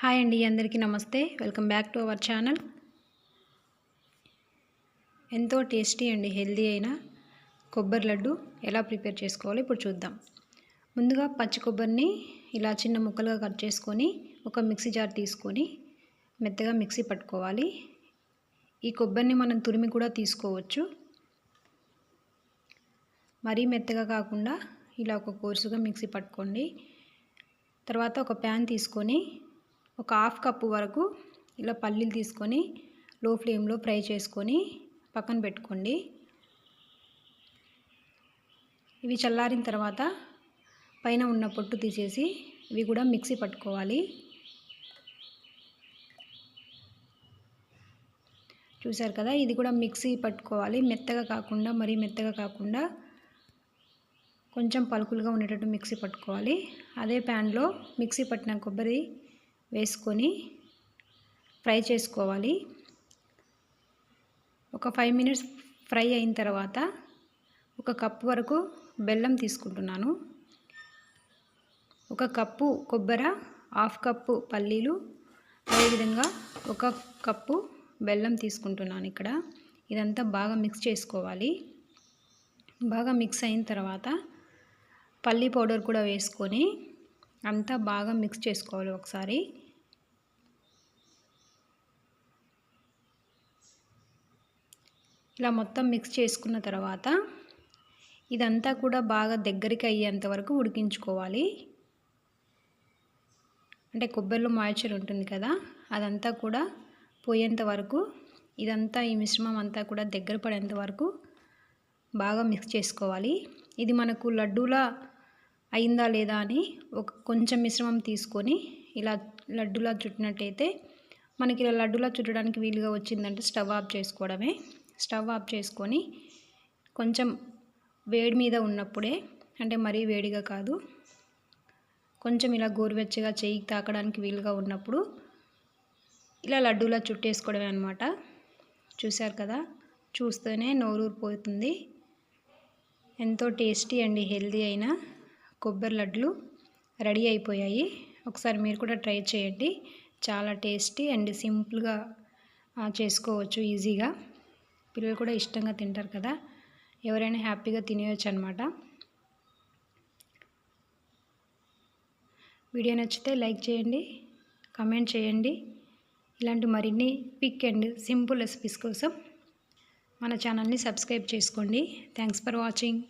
Hi అండి, అందరికీ నమస్తే. Welcome back to our channel. ఎంతో టేస్టీ అండ్ హెల్దీ అయిన కొబ్బరి లడ్డు ఎలా ప్రిపేర్ చేసుకోవాలో ఇప్పుడు చూద్దాం. ముందుగా పచ్చి కొబ్బరిని ఇలా చిన్న ముక్కలుగా కట్ చేసుకొని ఒక మిక్సీ జార్ తీసుకొని మెత్తగా మిక్సీ పట్టుకోవాలి. ఈ కొబ్బరిని మనం తురిమి కూడా తీసుకోవచ్చు. మరీ మెత్తగా కాకుండా ఇలా ఒక కోర్సుగా మిక్సీ పట్టుకోండి. తర్వాత ఒక ప్యాన్ తీసుకొని ఒక హాఫ్ కప్పు వరకు ఇలా పల్లీలు తీసుకొని లో ఫ్లేమ్లో ఫ్రై చేసుకొని పక్కన పెట్టుకోండి. ఇవి చల్లారిన తర్వాత పైన ఉన్న పొట్టు తీసేసి ఇవి కూడా మిక్సీ పట్టుకోవాలి. చూసారు కదా, ఇది కూడా మిక్సీ పట్టుకోవాలి. మెత్తగా కాకుండా మరీ మెత్తగా కాకుండా కొంచెం పలుకులుగా ఉండేటట్టు మిక్సీ పట్టుకోవాలి. అదే ప్యాన్లో మిక్సీ పట్టిన కొబ్బరి వేసుకొని ఫ్రై చేసుకోవాలి. ఒక 5 మినిట్స్ ఫ్రై అయిన తర్వాత ఒక కప్పు వరకు బెల్లం తీసుకుంటున్నాను. ఒక కప్పు కొబ్బరి, హాఫ్ కప్పు పల్లీలు, అదేవిధంగా ఒక కప్పు బెల్లం తీసుకుంటున్నాను. ఇక్కడ ఇదంతా బాగా మిక్స్ చేసుకోవాలి. బాగా మిక్స్ అయిన తర్వాత పల్లీ పౌడర్ కూడా వేసుకొని అంతా బాగా మిక్స్ చేసుకోవాలి. ఒకసారి ఇలా మొత్తం మిక్స్ చేసుకున్న తర్వాత ఇదంతా కూడా బాగా దగ్గరికి అయ్యేంత వరకు ఉడికించుకోవాలి. అంటే కొబ్బరిలో మాయిశ్చర్ ఉంటుంది కదా, అదంతా కూడా పోయేంత వరకు ఇదంతా ఈ మిశ్రమం అంతా కూడా దగ్గర పడేంత వరకు బాగా మిక్స్ చేసుకోవాలి. ఇది మనకు లడ్డూలా అయిందా లేదా అని కొంచెం మిశ్రమం తీసుకొని ఇలా లడ్డూలా చుట్టినట్టయితే మనకి ఇలా లడ్డూలా చుట్టడానికి వీలుగా వచ్చిందంటే స్టవ్ ఆఫ్ చేసుకోవడమే. స్టవ్ ఆఫ్ చేసుకొని కొంచెం వేడి మీద ఉన్నప్పుడే, అంటే మరీ వేడిగా కాదు, కొంచెం ఇలా గోరువెచ్చగా చెయ్యికి తాకడానికి వీలుగా ఉన్నప్పుడు ఇలా లడ్డూలా చుట్టేసుకోవడమే అనమాట. చూశారు కదా, చూస్తేనే నోరూరిపోతుంది. ఎంతో టేస్టీ అండ్ హెల్దీ అయిన కొబ్బరి లడ్లు రెడీ అయిపోయాయి. ఒకసారి మీరు కూడా ట్రై చేయండి. చాలా టేస్టీ అండ్ సింపుల్గా చేసుకోవచ్చు ఈజీగా. పిల్లలు కూడా ఇష్టంగా తింటారు కదా, ఎవరైనా హ్యాపీగా తినేయచ్చు అనమాట. వీడియో నచ్చితే లైక్ చేయండి, కామెంట్ చేయండి. ఇలాంటి మరిన్ని క్విక్ అండ్ సింపుల్ రెసిపీస్ కోసం మన ఛానల్ని సబ్స్క్రైబ్ చేసుకోండి. Thanks for watching.